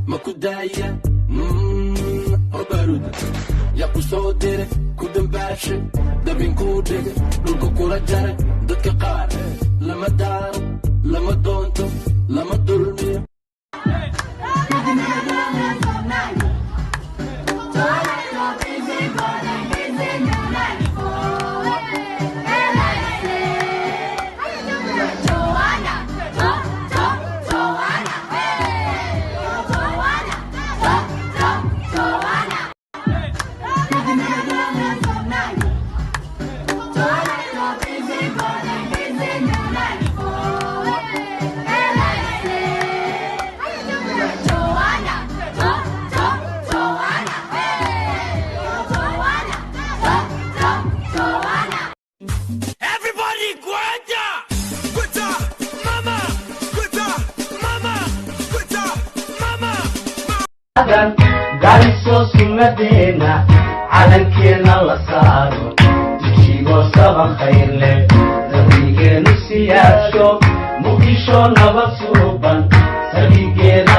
Makudaya, Obaruda, Yakuso did couldn't bash it, the Binku did it, Lukukura Janet, the Kakar, Lamadar, Lamadonto, Lamadurmia. Galiso sumadena calankena la saaro ishigo saban khayrle nabigenu siyaasho muqdisho nabad suuban sabigeeda